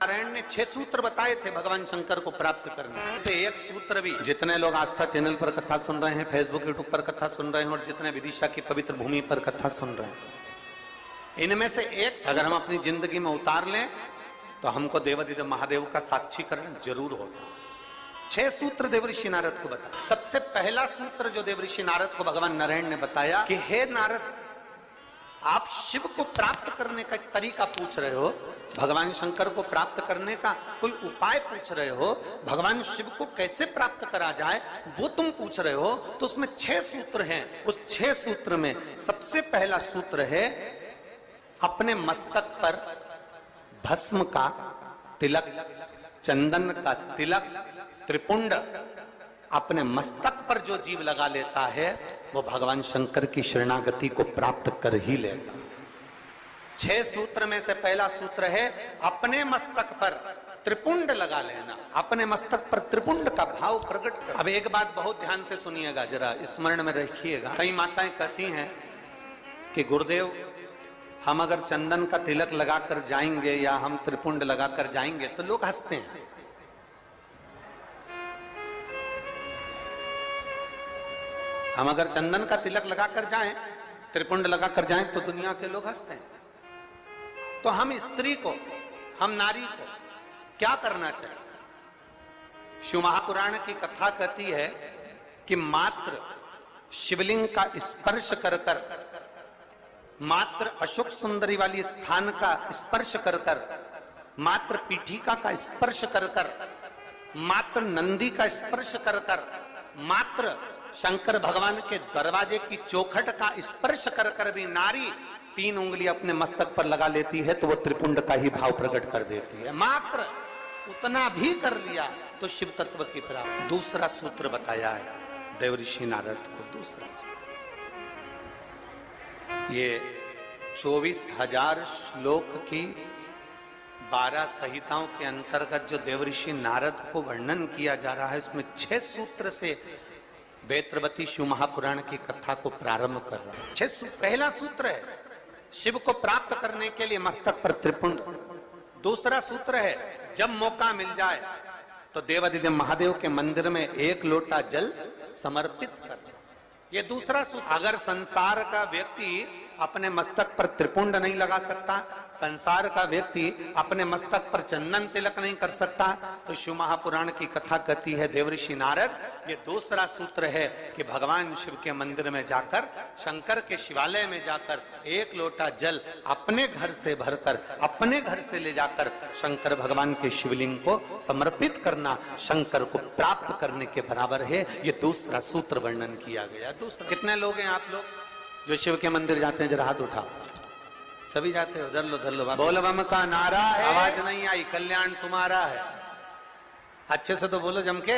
नारायण ने 6 सूत्र बताए थे भगवान शंकर को प्राप्त करने से एक सूत्र भी, जितने लोग आस्था चैनल पर कथा सुन रहे हैं, फेसबुक यूट्यूब पर कथा सुन रहे हैं और जितने विदिशा की पवित्र भूमि पर कथा सुन रहे हैं, इनमें से एक अगर हम अपनी जिंदगी में उतार लें तो हमको देवादिदेव महादेव का साक्षीकरण जरूर होता है। 6 सूत्र देवऋषि नारद को बताया। सबसे पहला सूत्र जो देवऋषि नारद को भगवान नारायण ने बताया कि हे नारद, आप शिव को प्राप्त करने का एक तरीका पूछ रहे हो, भगवान शंकर को प्राप्त करने का कोई उपाय पूछ रहे हो, भगवान शिव को कैसे प्राप्त करा जाए वो तुम पूछ रहे हो। तो उसमें 6 सूत्र हैं। उस 6 सूत्र में सबसे पहला सूत्र है अपने मस्तक पर भस्म का तिलक, चंदन का तिलक, त्रिपुंड अपने मस्तक पर जो जीव लगा लेता है वो भगवान शंकर की शरणागति को प्राप्त कर ही लेगा। 6 सूत्र में से पहला सूत्र है अपने मस्तक पर त्रिपुंड लगा लेना, अपने मस्तक पर त्रिपुंड का भाव प्रकट कर। अब एक बात बहुत ध्यान से सुनिएगा, जरा स्मरण में रखिएगा। कई माताएं कहती हैं कि गुरुदेव हम अगर चंदन का तिलक लगाकर जाएंगे या हम त्रिपुंड लगाकर जाएंगे तो लोग हंसते हैं। हम अगर चंदन का तिलक लगाकर जाएं, त्रिपुंड लगाकर जाएं तो दुनिया के लोग हंसते हैं। तो हम स्त्री को, हम नारी को क्या करना चाहिए? शिव महापुराण की कथा कहती है कि मात्र शिवलिंग का स्पर्श कर कर, मात्र अशोक सुंदरी वाली स्थान का स्पर्श कर कर, मात्र पीठिका का स्पर्श कर कर, मात्र नंदी का स्पर्श कर कर, मात्र शंकर भगवान के दरवाजे की चौखट का स्पर्श कर कर भी नारी 3 उंगली अपने मस्तक पर लगा लेती है तो वो त्रिपुंड का ही भाव प्रकट कर देती है। मात्र उतना भी कर लिया तो शिव तत्व की प्राप्ति। दूसरा सूत्र बताया है देवऋषि नारद को। दूसरा सूत्र ये 24,000 श्लोक की 12 संहिताओं के अंतर्गत जो देवऋषि नारद को वर्णन किया जा रहा है, इसमें 6 सूत्र से वेत्रवती शिव महापुराण की कथा को प्रारंभ कर रहा है। 6 पहला सूत्र है शिव को प्राप्त करने के लिए मस्तक पर त्रिपुंड। दूसरा सूत्र है जब मौका मिल जाए तो देवादिदेव महादेव के मंदिर में 1 लोटा जल समर्पित कर। ये दूसरा सूत्र। अगर संसार का व्यक्ति अपने मस्तक पर त्रिपुंड नहीं लगा सकता, संसार का व्यक्ति अपने मस्तक पर चंदन तिलक नहीं कर सकता, तो शिव महापुराण की कथा कहती है देवऋषि नारद, ये दूसरा सूत्र है कि भगवान शिव के मंदिर में जाकर, शंकर के शिवालय में जाकर 1 लोटा जल अपने घर से भरकर, अपने घर से ले जाकर शंकर भगवान के शिवलिंग को समर्पित करना शंकर को प्राप्त करने के बराबर है। ये दूसरा सूत्र वर्णन किया गया। दूसरा, कितने लोग हैं आप लोग जो शिव के मंदिर जाते हैं? जरा हाथ उठाओ। सभी जाते हो? धर लो धर लो। बोल बम का नारा है। आवाज नहीं आई। कल्याण तुम्हारा है। अच्छे से तो बोलो जम के।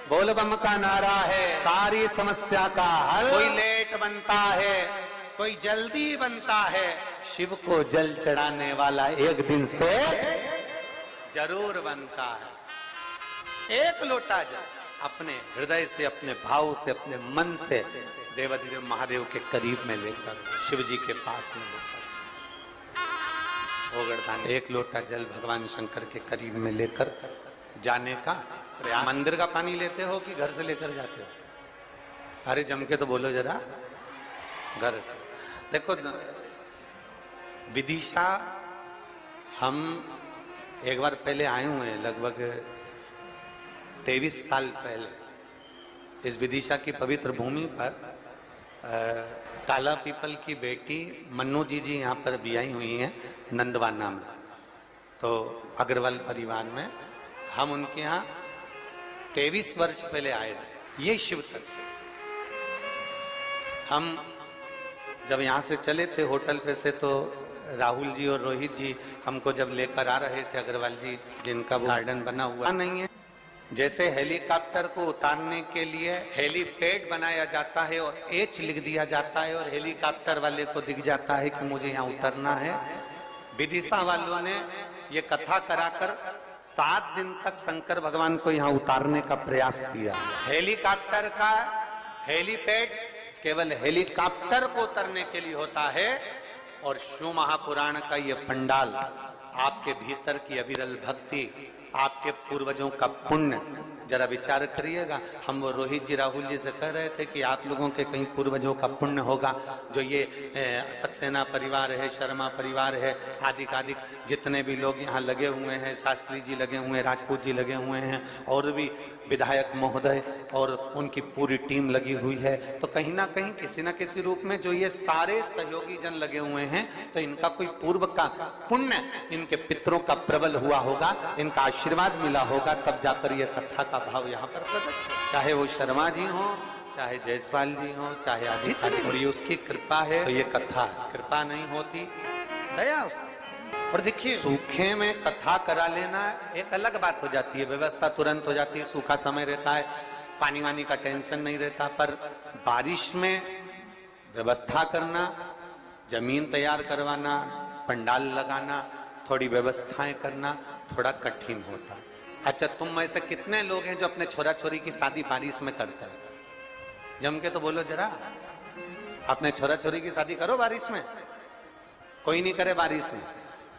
बोल बम का नारा है, सारी समस्या का हल। कोई लेट बनता है, कोई जल्दी बनता है, शिव को जल चढ़ाने वाला एक दिन से जरूर बनता है। 1 लोटा जल अपने हृदय से, अपने भाव से, अपने मन से देवादिदेव महादेव के करीब में लेकर, शिव जी के पास में लेकर, गोवर्धन 1 लोटा जल भगवान शंकर के करीब में लेकर जाने का प्रयास। मंदिर का पानी लेते हो कि घर से लेकर जाते हो? अरे जम के तो बोलो जरा। घर से। देखो विदिशा हम एक बार पहले आए हुए हैं, लगभग 23 साल पहले। इस विदिशा की पवित्र भूमि पर काला पीपल की बेटी मन्नू जी यहाँ पर भी आई हुई हैं नंदवाना में। तो अग्रवाल परिवार में हम उनके यहाँ 23 वर्ष पहले आए थे। ये शिव तत्व। हम जब यहाँ से चले थे होटल पे से, तो राहुल जी और रोहित जी हमको जब लेकर आ रहे थे, अग्रवाल जी जिनका वो गार्डन बना हुआ नहीं है, जैसे हेलीकॉप्टर को उतारने के लिए हेलीपैड बनाया जाता है और H लिख दिया जाता है और हेलीकॉप्टर वाले को दिख जाता है कि मुझे यहाँ उतरना है, विदिशा वालों ने ये कथा कराकर 7 दिन तक शंकर भगवान को यहाँ उतारने का प्रयास किया। हेलीकॉप्टर का हेलीपैड केवल हेलीकॉप्टर को उतरने के लिए होता है और शिव महापुराण का ये पंडाल आपके भीतर की अविरल भक्ति, आपके पूर्वजों का पुण्य, जरा विचार करिएगा। हम वो रोहित जी राहुल जी से कह रहे थे कि आप लोगों के कहीं पूर्वजों का पुण्य होगा, जो ये सक्सेना परिवार है, शर्मा परिवार है, आदि आदि जितने भी लोग यहाँ लगे हुए हैं, शास्त्री जी लगे हुए हैं, राजपूत जी लगे हुए हैं, और भी विधायक महोदय और उनकी पूरी टीम लगी हुई है। तो कहीं ना कहीं किसी न किसी रूप में जो ये सारे सहयोगी जन लगे हुए हैं, तो इनका कोई पूर्व का पुण्य, इनके पितरों का प्रबल हुआ होगा, इनका आशीर्वाद मिला होगा, तब जाकर ये कथा का भाव यहाँ पर प्रकट। चाहे वो शर्मा जी हो, चाहे जायसवाल जी हो, चाहे आदि, और ये उसकी कृपा है, तो ये कथा है। कृपा नहीं होती, दया उसकी। और देखिए, सूखे में कथा करा लेना एक अलग बात हो जाती है, व्यवस्था तुरंत हो जाती है, सूखा समय रहता है, पानी वानी का टेंशन नहीं रहता। पर बारिश में व्यवस्था करना, जमीन तैयार करवाना, पंडाल लगाना, थोड़ी व्यवस्थाएं करना थोड़ा कठिन होता है। अच्छा, तुम में से कितने लोग हैं जो अपने छोरा छोरी की शादी बारिश में करते हैं? जम के तो बोलो जरा, अपने छोरा छोरी की शादी करो बारिश में। कोई नहीं करे बारिश में।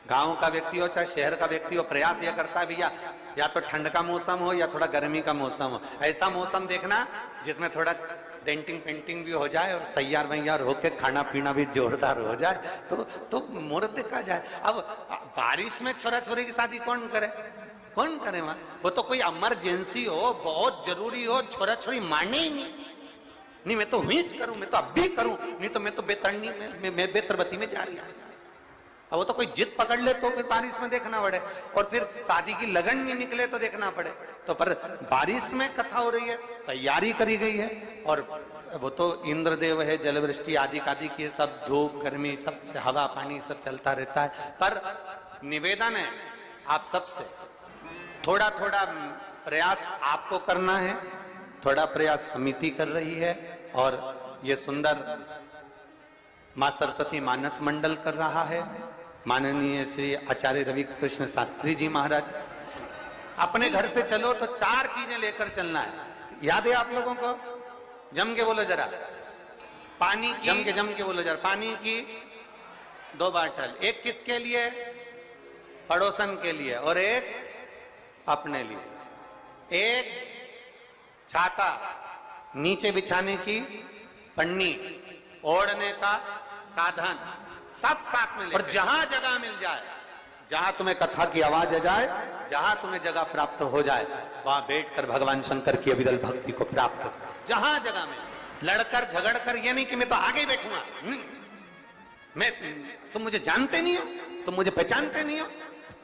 गांव का व्यक्ति हो चाहे शहर का व्यक्ति हो, प्रयास यह करता है भैया या तो ठंड का मौसम हो या थोड़ा गर्मी का मौसम हो, ऐसा मौसम देखना जिसमें थोड़ा डेंटिंग पेंटिंग भी हो जाए और तैयार वैयार होके खाना पीना भी जोरदार हो जाए, तो मुहूर्त देखा जाए। अब बारिश में छोरा छोरी की शादी कौन करे? कौन करे वहां? वो तो कोई इमरजेंसी हो, बहुत जरूरी हो, छोरा छोरी माने ही नहीं, मैं तो हुई करूं, मैं तो अब भी करूं, नहीं तो मैं तो बेतरनी में बेतरबती में जा रही हूं। अब वो तो कोई जिद पकड़ ले तो फिर बारिश में देखना पड़े, और फिर शादी की लगन नहीं निकले तो देखना पड़े। तो पर बारिश में कथा हो रही है, तैयारी करी गई है, और वो तो इंद्रदेव है, जलवृष्टि आदि आदि की सब, धूप गर्मी सब, हवा पानी सब चलता रहता है। पर निवेदन है आप सबसे, थोड़ा थोड़ा प्रयास आपको करना है, थोड़ा प्रयास समिति कर रही है, और ये सुंदर मां सरस्वती मानस मंडल कर रहा है, माननीय श्री आचार्य रवि कृष्ण शास्त्री जी महाराज। अपने घर से चलो तो 4 चीजें लेकर चलना है, याद है आप लोगों को? जम के बोलो जरा, पानी की, जम के बोलो जरा, पानी की 2 बाटल, एक किसके लिए? पड़ोसन के लिए, और एक अपने लिए। एक छाता, नीचे बिछाने की पन्नी, ओढ़ने का साधन, सब साथ में ले। और जहां जगह मिल जाए, जहां तुम्हें कथा की आवाज आ जाए, जहां तुम्हें जगह प्राप्त हो जाए, वहां बैठकर भगवान शंकर की अविरल भक्ति को प्राप्त कर। जहां जगह में लड़कर झगड़कर, ये नहीं कि मैं तो आगे बैठूंगा, मैं, तुम मुझे जानते नहीं हो, तुम मुझे पहचानते नहीं हो,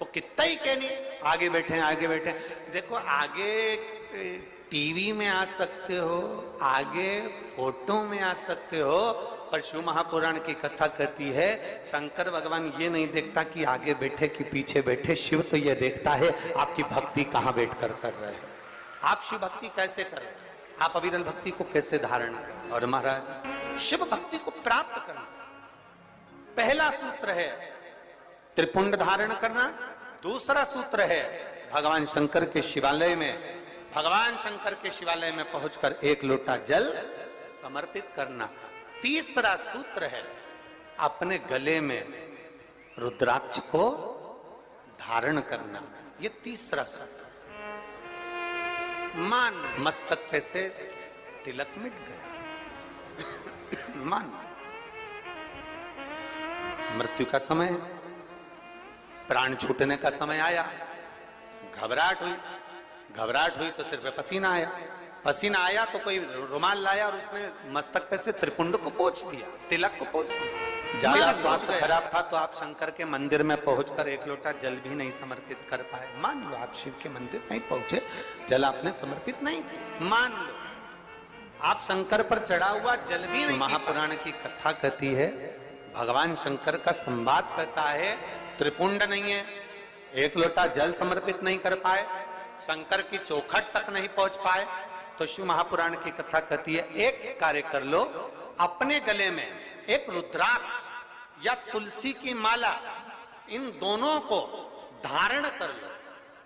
वो कितना ही कहनी, आगे बैठे आगे बैठे। देखो, आगे टीवी में आ सकते हो, आगे फोटो में आ सकते हो, पर शिव महापुराण की कथा कहती है शंकर भगवान ये नहीं देखता कि आगे बैठे कि पीछे बैठे, शिव तो ये देखता है आपकी भक्ति कहां बैठकर कर रहे हैं, आप शिव भक्ति कैसे कर रहे हैं, आप अविरल भक्ति को कैसे धारण करें। और महाराज, शिव भक्ति को प्राप्त करना पहला सूत्र है त्रिपुंड धारण करना, दूसरा सूत्र है भगवान शंकर के शिवालय में, भगवान शंकर के शिवालय में पहुंचकर 1 लोटा जल समर्पित करना, तीसरा सूत्र है अपने गले में रुद्राक्ष को धारण करना, ये तीसरा सूत्र। मान, मस्तक पे से तिलक मिट गया, मान, मृत्यु का समय, प्राण छूटने का समय आया, घबराहट हुई तो सिर पे पसीना आया, पसीना आया तो कोई रुमाल लाया और उसने मस्तक पे से त्रिपुंड को पोंछ दिया, तिलक को पोंछ दिया। ज्यादा स्वास्थ्य खराब था तो आप शंकर के मंदिर में पहुंचकर 1 लोटा जल भी नहीं समर्पित कर पाए। मान लो आप शिव के मंदिर नहीं पहुंचे, जल आपने समर्पित नहीं किया, मान लो आप शंकर पर चढ़ा हुआ जल भी नहीं। महापुराण की कथा कहती है, भगवान शंकर का संवाद कहता है, त्रिपुंड नहीं है, 1 लोटा जल समर्पित नहीं कर पाए, शंकर की चौखट तक नहीं पहुंच पाए, तो शिव महापुराण की कथा कहती है एक कार्य कर लो, अपने गले में एक रुद्राक्ष या तुलसी की माला, इन दोनों को धारण कर लो।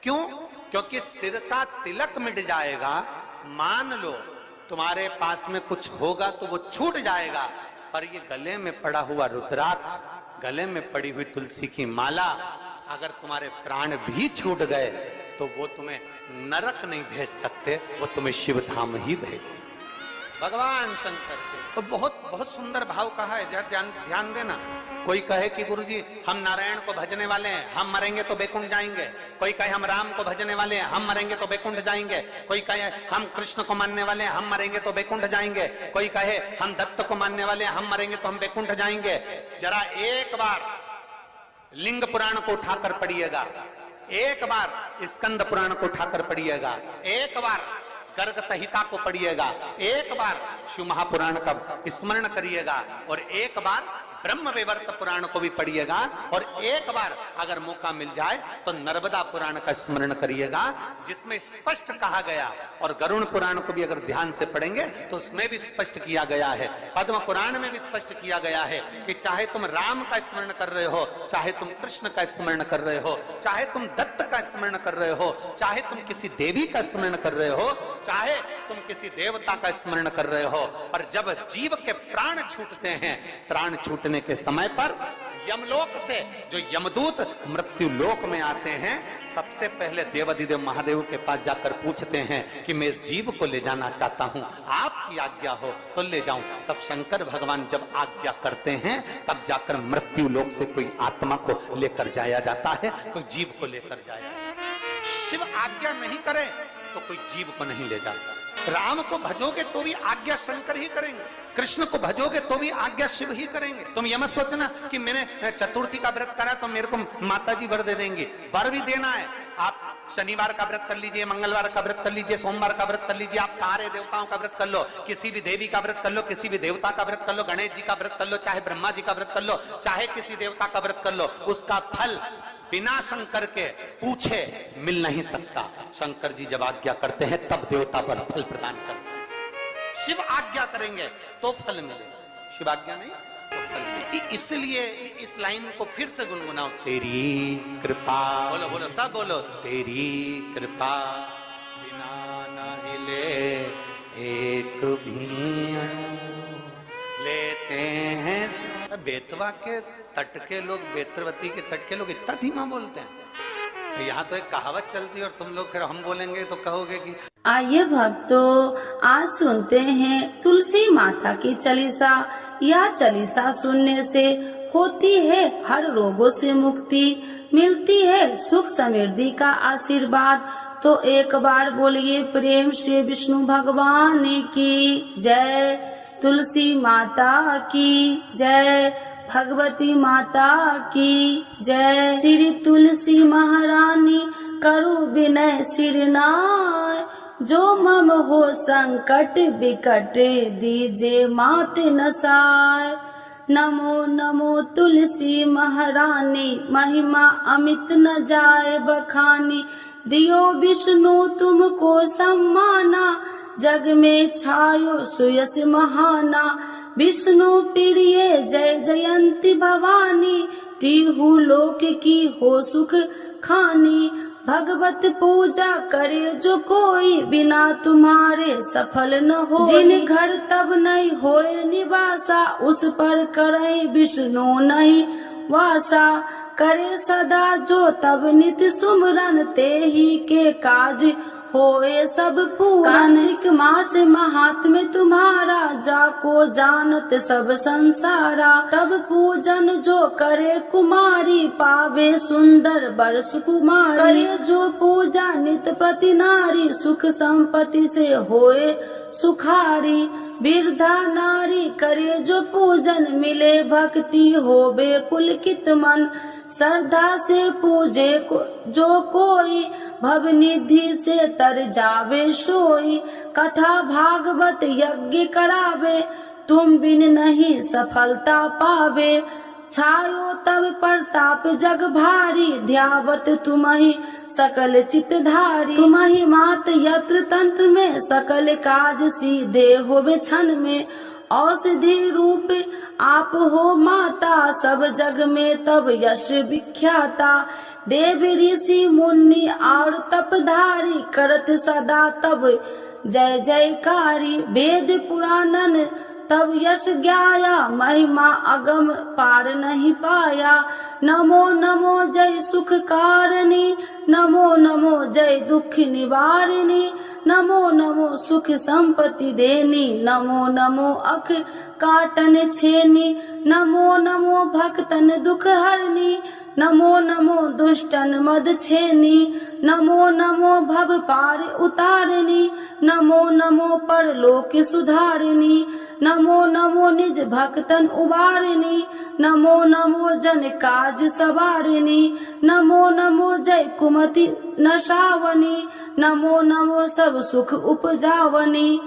क्यों? क्योंकि सिर का तिलक मिट जाएगा, मान लो तुम्हारे पास में कुछ होगा तो वो छूट जाएगा, पर ये गले में पड़ा हुआ रुद्राक्ष, गले में पड़ी हुई तुलसी की माला अगर तुम्हारे प्राण भी छूट गए तो वो तुम्हें नरक नहीं भेज सकते, वो तुम्हें शिव धाम ही भेजे। भगवान शंकर के तो बहुत बहुत सुंदर भाव कहा है, ध्यान देना। कोई कहे कि गुरुजी हम नारायण को भजने वाले हैं, हम मरेंगे तो बैकुंठ जाएंगे। कोई कहे हम राम को भजने वाले हैं, हम मरेंगे तो बैकुंठ जाएंगे। कोई कहे हम कृष्ण को मानने वाले हैं, हम मरेंगे तो बैकुंठ जाएंगे। कोई कहे हम दत्त को मानने वाले हैं, हम मरेंगे तो हम बैकुंठ जाएंगे। जरा एक बार लिंग पुराण को उठाकर पढ़िएगा, एक बार स्कंद पुराण को उठाकर पढ़िएगा, एक बार गर्ग संहिता को पढ़िएगा, एक बार शिव महापुराण का स्मरण करिएगा, और एक बार ब्रह्म वैवर्त पुराण को भी पढ़िएगा, और एक बार अगर मौका मिल जाए तो नर्मदा पुराण का स्मरण करिएगा, जिसमें स्पष्ट कहा गया, और गरुण पुराण को भी अगर ध्यान से पढ़ेंगे तो उसमें भी स्पष्ट किया गया है, पद्म पुराण में भी स्पष्ट किया गया है कि चाहे तुम राम का स्मरण कर रहे हो, चाहे तुम कृष्ण का स्मरण कर रहे हो, चाहे तुम दत्त का स्मरण कर रहे हो, चाहे तुम किसी देवी का स्मरण कर रहे हो, चाहे तुम किसी देवता का स्मरण कर रहे हो, पर जब जीव के प्राण छूटते हैं, प्राण छूटने के समय पर यमलोक से जो यमदूत मृत्यु लोक में आते हैं, सबसे पहले देवाधिदेव महादेव के पास जाकर पूछते हैं कि मैं इस जीव को ले जाना चाहता हूं, आपकी आज्ञा हो तो ले जाऊं। तब शंकर भगवान जब आज्ञा करते हैं, तब जाकर मृत्यु लोक से कोई आत्मा को लेकर जाया जाता है, कोई जीव को लेकर जाया। शिव आज्ञा नहीं करे तो कोई जीव को नहीं ले जा सकता। राम को भजोगे तो भी आज्ञा शंकर ही करेंगे, कृष्ण को भजोगे तो भी आज्ञा शिव ही करेंगे। तुम ये मत सोचना कि मैंने चतुर्थी का व्रत करा तो मेरे को माता जी वर दे देंगे, वर भी देना है। आप शनिवार का व्रत कर लीजिए, मंगलवार का व्रत कर लीजिए, सोमवार का व्रत कर लीजिए, आप सारे देवताओं का व्रत कर लो, किसी भी देवी का व्रत कर लो, किसी भी देवता का व्रत कर लो, गणेश जी का व्रत कर लो, चाहे ब्रह्मा जी का व्रत कर लो, चाहे किसी देवता का व्रत कर लो, उसका फल बिना शंकर के पूछे मिल नहीं सकता। शंकर जी जब आज्ञा करते हैं तब देवता पर फल प्रदान करते हैं। शिव आज्ञा करेंगे तो फल मिलेगा, शिव आज्ञा नहीं तो फल मिलेगा। इसलिए इस लाइन को फिर से गुनगुनाओ, तेरी कृपा, बोलो बोलो सब बोलो, तेरी कृपा बिना न हिले एक भी लेते हैं। बेतवा के तट के लोग, बेतरवती के तट के लोग इतना धीमा बोलते हैं। तो यहाँ तो एक कहावत चलती है और तुम लोग फिर हम बोलेंगे तो कहोगे कि। आइए भक्तों, आज सुनते हैं तुलसी माता की चालीसा। यह चालीसा सुनने से होती है हर रोगों से मुक्ति, मिलती है सुख समृद्धि का आशीर्वाद। तो एक बार बोलिए प्रेम से विष्णु भगवान की जय, तुलसी माता की जय, भगवती माता की जय। श्री तुलसी महारानी करु विनय सिरनाय, जो मम हो संकट विकट दीजे मात नसाय। नमो नमो तुलसी महारानी, महिमा अमित न जाए बखानी, दियो विष्णु तुमको सम्माना, जग में छायो सुयस महाना। विष्णु प्रिय जय जयंती भवानी, तिहु लोक की हो सुख खानी। भगवत पूजा करे जो कोई, बिना तुम्हारे सफल न हो। जिन घर तब नहीं होए निवासा, उस पर करे विष्णु नहीं वासा। करे सदा जो तब नित सुमरन, ते ही के काज होए सब पूरन। कार्तिक मास महात्म्य तुम्हारा, जाको जानत सब संसारा। तब पूजन जो करे कुमारी, पावे सुंदर वर सुकुमारी। करे जो पूजा नित प्रति नारी, सुख संपत्ति से होए सुखारी। वृद्धा नारी करे जो पूजन, मिले भक्ति होवे पुलकित मन। श्रद्धा से पूजे जो कोई, भवनिधि से तर जावे सोई। कथा भागवत यज्ञ करावे, तुम बिन नहीं सफलता पावे। छायो तब प्रताप जग भारी, ध्यावत तुम्हि सकल चितधारी। तुम्हि मात यत्र तंत्र में, सकल काज सीधे होवे क्षण में। औषधि रूप आप हो माता, सब जग में तब यश विख्याता। देव ऋषि मुनि और तपधारी, करत सदा तब जय जयकारी। वेद पुराणन तब यश ज्ञाया महिमा अगम पार नहीं पाया। नमो नमो जय सुख कारिणी, नमो नमो जय दुख निवारिणी, नमो नमो सुख संपत्ति देनी, नमो नमो अख काटन छेनी, नमो नमो भक्तन दुख हरनी, नमो नमो दुष्टन मद छेनी, नमो नमो भव पार उतारिणी, नमो नमो परलोक सुधारिणी, नमो नमो निज भक्तन उबारिणी, नमो नमो जन काज सवारिणी, नमो नमो जय कुमति नशावनी, नमो नमो सब सुख उपजावनी।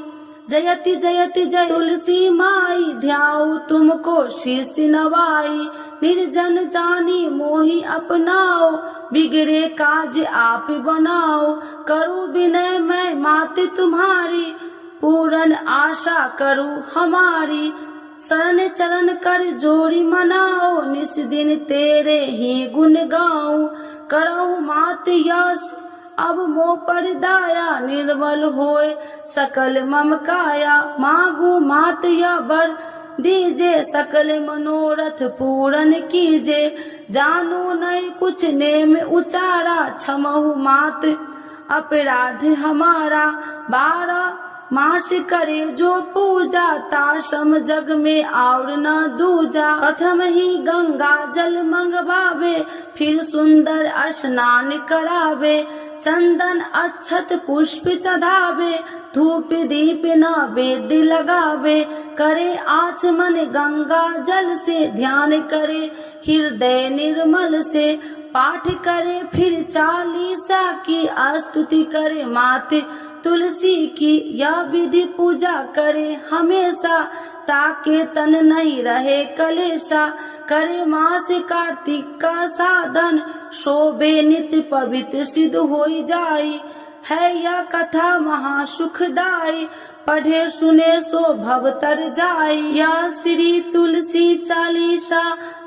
जयति जयति जय तुलसी माई, ध्याऊ तुमको शीश नवाई, निर्जन जानी मोहि अपनाओ, बिगड़े काज आप बनाओ, करूं विनय मैं माते तुम्हारी, पूरन आशा करूं हमारी, शरण चरण कर जोड़ी मनाओ, निस दिन तेरे ही गुण गाऊं, करहु मात यश अब मोह पर दाया, निर्मल होए सकल मम काया, मांगू मात या बर दीजे, सकल मनोरथ पूरन कीजे, जानू नहीं कुछ नेम उचारा, क्षमहु मात अपराध हमारा, 12 मास करे जो पूजा, ताशम जग में और न दूजा, प्रथम ही गंगा जल मंगवावे, फिर सुंदर स्नान करावे, चंदन अक्षत पुष्प चढ़ावे, धूप दीप नैवेद्य लगावे, करे आचमन गंगा जल से, ध्यान करे हृदय निर्मल से, पाठ करे फिर चालीसा की, स्तुति करे माते तुलसी की, यह विधि पूजा करे हमेशा, ताके तन नहीं रहे कलेशा, करे मास कार्तिक का साधन, शोभे नित्य पवित्र सिद्ध होई जाई, है यह कथा महासुखदाई, पढ़े सुने सो भव तर जाई, यह श्री तुलसी चालीसा,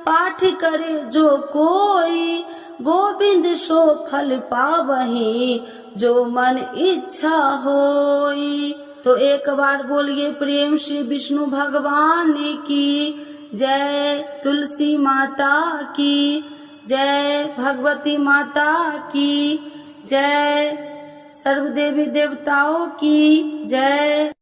पाठ करे जो कोई, गोविंद सो फल पावही, जो मन इच्छा होई। तो एक बार बोलिए प्रेम श्री विष्णु भगवान की जय, तुलसी माता की जय, भगवती माता की जय, सर्व देवी देवताओं की जय।